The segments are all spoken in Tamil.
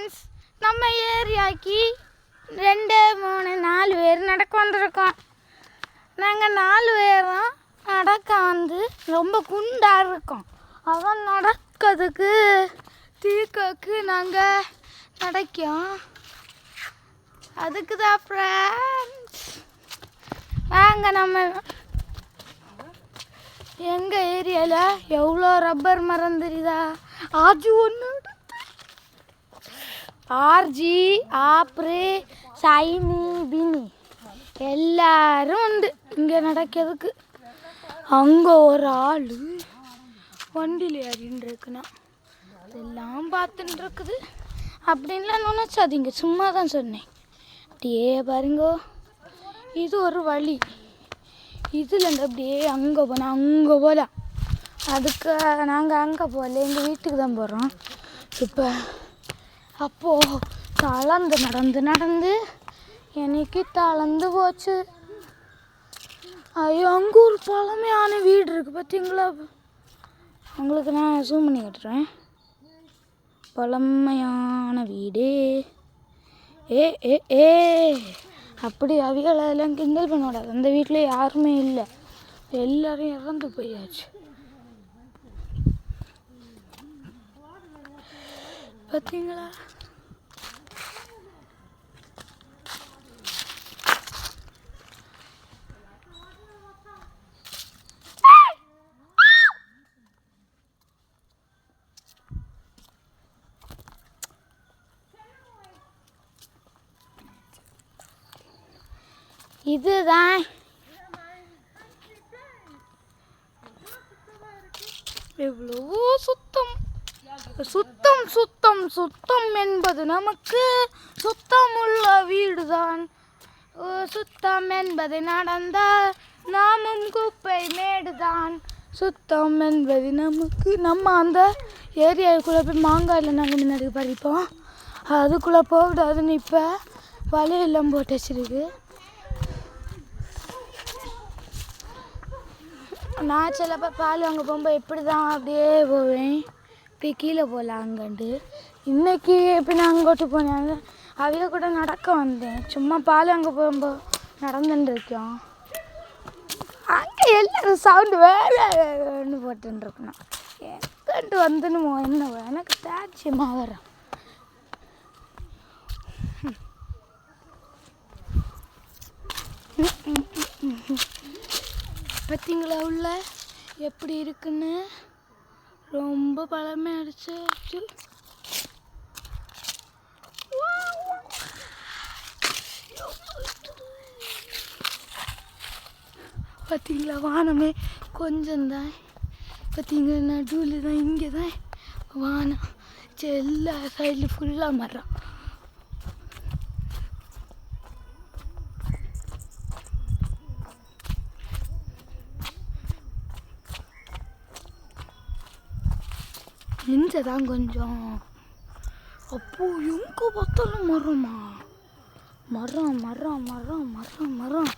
ஃப்ரெண்ட்ஸ், நம்ம ஏரியாவுக்கு 2 3 4 பேர் நடக்க வந்திருக்கோம். நாங்கள் 4 பேரும் நடக்க வந்து ரொம்ப குண்டாக இருக்கோம். அதான் நடக்கிறதுக்கு தீர்க்கக்கு நாங்கள் நடக்கோம். அதுக்கு தான் ஃப்ரெண்ட்ஸ் நாங்கள் நம்ம எங்கள் ஏரியாவில் எவ்வளோ ரப்பர் மரம் தெரியுதா? அது ஒன்று ஆர்ஜி ஆப்ரு சைனி பினி எல்லாரும் உண்டு இங்கே நடக்கிறதுக்கு. அங்கே ஒரு ஆள் வண்டியில் ஏறின்னு இருக்குண்ணா இதெல்லாம் பார்த்துட்டு இருக்குது. அப்படின்லாம் நினச்சாதீங்க, சும்மா தான் சொன்னேன். அப்படியே பாருங்கோ, இது ஒரு வழி. இதுலேருந்து அப்படியே அங்கே போகலாம். அதுக்கு நாங்கள் அங்கே போகல, எங்கள் வீட்டுக்கு தான் போகிறோம். இப்போ அப்போது நடந்து எனக்கு தளர்ந்து போச்சு. ஐயோ, அங்கே ஒரு பழமையான வீடு இருக்குது பார்த்தீங்களா? உங்களுக்கு நான் ஜூம் பண்ணி கட்டுறேன். பழமையான வீடு. ஏ ஏ ஏ அப்படி அவிகளெல்லாம் கிண்டல் பண்ணக்கூடாது. அந்த வீட்டில் யாருமே இல்லை, எல்லோரும் இறந்து போயாச்சு. பார்த்தீங்களா? இதுதான் எவ்வளவோ சுத்தம் சுத்தம் சுத்தம் சுத்தம் என்பது நமக்கு சுத்தமுள்ள வீடுதான். சுத்தம் என்பது நடந்தால் நாமும் குப்பை மேடுதான். சுத்தம் என்பது நமக்கு. நம்ம அந்த ஏரியாவுக்குள்ளே போய் மாங்காயில் நாங்கள் முன்னாடி பறிப்போம். அதுக்குள்ளே போகக்கூடாதுன்னு இப்போ வலையெல்லாம் போட்டு வச்சிருக்கு. நான் சிலப்போ பால் வாங்க போகும்போது இப்படி தான் அப்படியே போவேன். இப்படி கீழே போகலாங்கண்டு. இன்றைக்கி இப்போ நான் அங்கோட்டு போனேன், அவைய கூட நடக்க வந்தேன். சும்மா பால் வாங்க போகும்போது நடந்துட்டு இருக்கோம். அங்கே எல்லோரும் சவுண்டு வேறு போட்டுருக்கணும். எங்கிட்டு வந்துடுமோ என்ன, எனக்கு தாட்சியமாக வரும். பார்த்தீங்களா உள்ள எப்படி இருக்குன்னு? ரொம்ப பழமையாகிடுச்சு. பார்த்தீங்களா, வானமே கொஞ்சம்தான். பார்த்தீங்களா, நடுவில் தான், இங்கே தான் வானம். எல்லா சைட்லையும் ஃபுல்லாக மரம். இங்கே தான் கொஞ்சம். அப்போ எங்கே பார்த்தாலும் மரமா? மரம் மரம் மரம் மரம் மரம்,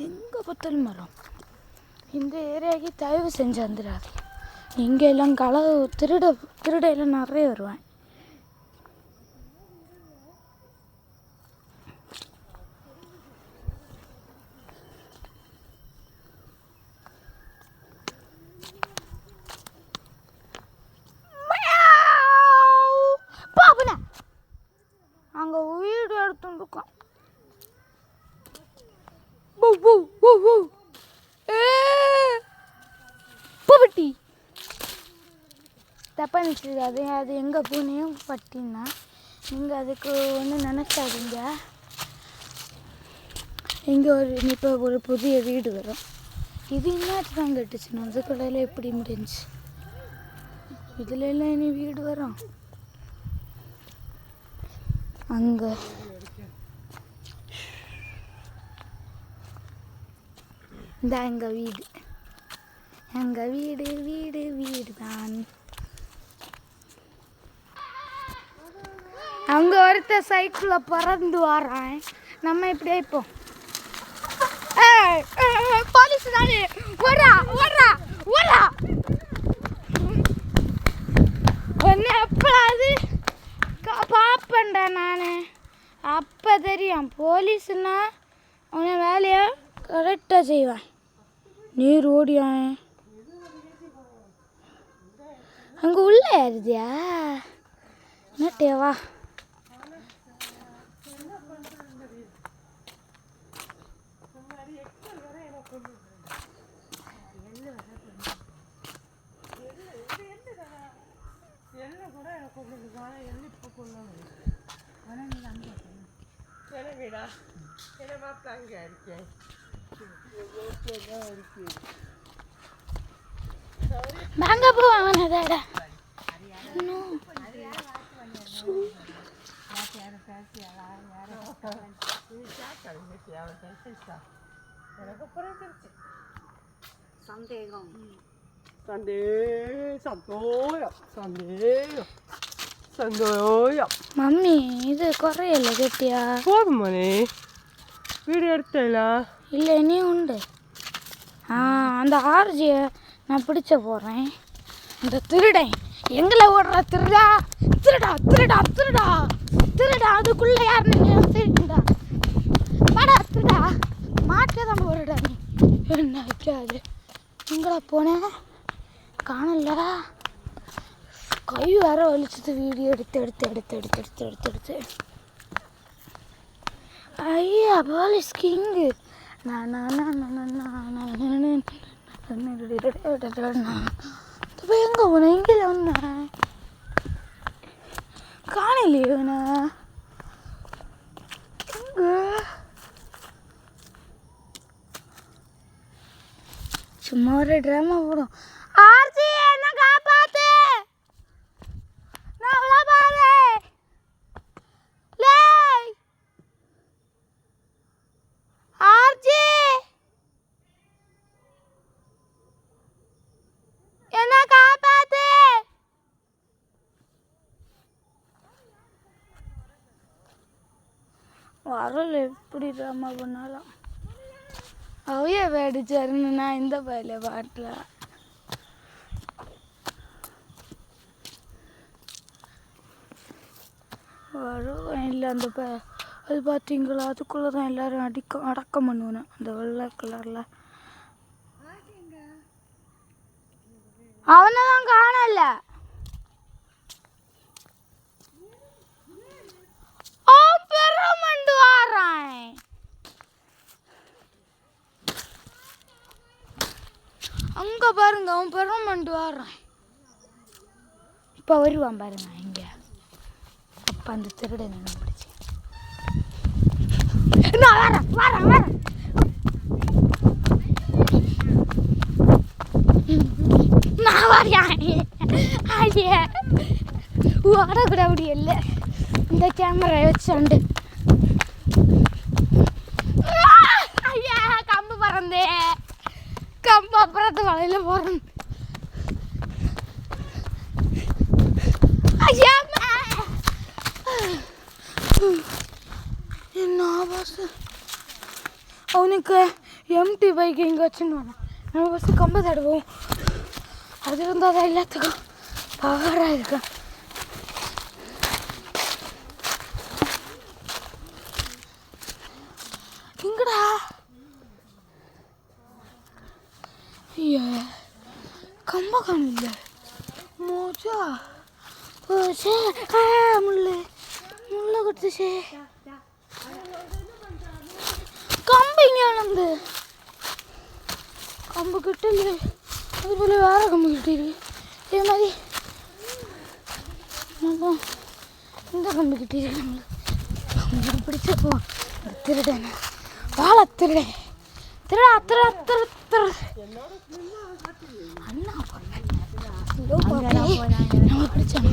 எங்கே பார்த்தாலும் மரம். இந்த ஏரியாவுக்கு தயவு செஞ்சு வந்துடாது. இங்கே எல்லாம் திருடையெல்லாம் நிறைய வருவேன். அங்கே வீடு எடுத்துருக்கோம். பூபட்டி தப்பாக நினச்சிருக்காது. அது எங்கே பூனையும் பட்டினா நீங்கள் அதுக்கு ஒன்றும் நினச்சாதீங்க. இங்கே இப்போ ஒரு புதிய வீடு வரும். இது இன்னாச்சு தான் கட்டுச்சுன்னா அதுக்குள்ள எப்படி முடிஞ்சு? இதில் எல்லாம் இனி வீடு வரும். அங்கே இந்த எங்கள் வீடு வீடு வீடு தான். அங்கே ஒருத்தர் சைக்கிளில் பறந்து வரான். நம்ம இப்படியே இப்போ போலீஸ் தானே ஓடா ஓடா ஓடா. ஒன்று எப்படாது பார்ப்பேன் போகிறேன்டா நான். அப்போ தெரியும் போலீஸ்னா அவனை வேலையை கரெக்டாக செய்வேன். நீர் ஓடியான் அங்கே உள்ள ஏறுதியா என்னட்டேவா? வாங்க போவாங்கடா. மம்மி இது குறையல கெட்டியா போதுமானே வீடு எடுத்தா இல்லை இனியும் உண்டு. அந்த ஆர்ஜியை நான் பிடிச்ச போகிறேன். இந்த திருடன் எங்களை ஓடுற திருடா திருடா திருடா திருடா திருடா அதுக்குள்ளே யார் திருடா படா திருடா மாட்டே தான் போடுடா. நீ என்ன வைக்காது எங்களை போனேன் காணலடா. கை வேற வலிச்சது வீடியோ எடுத்து எடுத்து எடுத்து எடுத்து எடுத்து எடுத்து எடுத்து. ஐயா போலீஸ் கிங்கு எங்க போன இங்கே ஒன்று காணலையே எங்க சும்மா ஒரு ட்ராமா போடும். ஆர்த்தி என்ன காப்பாத்து நான் அவ்வளோ பாரு லே ஆர்த்தி என்ன காப்பாத்து. வரல எப்படி ட்ராமா பண்ணாலும் அவைய வேடிச்சாருன்னு நான் இந்த பயில பாட்டில் வரும் இல்லை. அந்த அது பார்த்தீங்களா அதுக்குள்ளே தான் எல்லோரும் அடக்கம் பண்ணுவேன். அந்த வெள்ளை கலரில் அவனை தான் காணல. பெருமண்டு வாரான் அங்கே பாருங்க அவன் பெருமண்டு வாரான். இப்போ வருவான் பாருங்க இங்கே. அப்போ அந்த திருடன் என்ன பிடிச்சி நான் வரேன் வரேன் வரேன். நான் வரையான் ஐயா ஓடக்கூட அப்படி இல்லை. இந்த கேமரா வச்சாண்டு ஐயா கம்பு பறந்தே கம்பு அப்புறத்து வலையில் போகிறேன். ஐயா என்ன பஸ் அவனுக்கு எம்டி பைக் இங்கே வச்சுன்னு வேணாம். நம்ம பஸ்ஸு கம்பு தடுவோம். அது இருந்தால் தான் எல்லாத்துக்கும் பவராக இருக்கேன். எங்கடா ஐயா கம்ப காணல மோச்சா போச்சே முள்ளு முள்ளை கொடுத்துச்சே கம்பு இங்கே வந்து கம்பு கிட்டல அதுபோல் வேறு கம்பு கிட்டிருக்கு. இதே மாதிரி இந்த கம்பு கிட்டிருக்கு. நம்மளுக்கு பிடிச்சப்போ திருடன் வாழை திருடன் திருடா திரு திரு திரு அண்ணா நம்ம பிடிச்சாங்க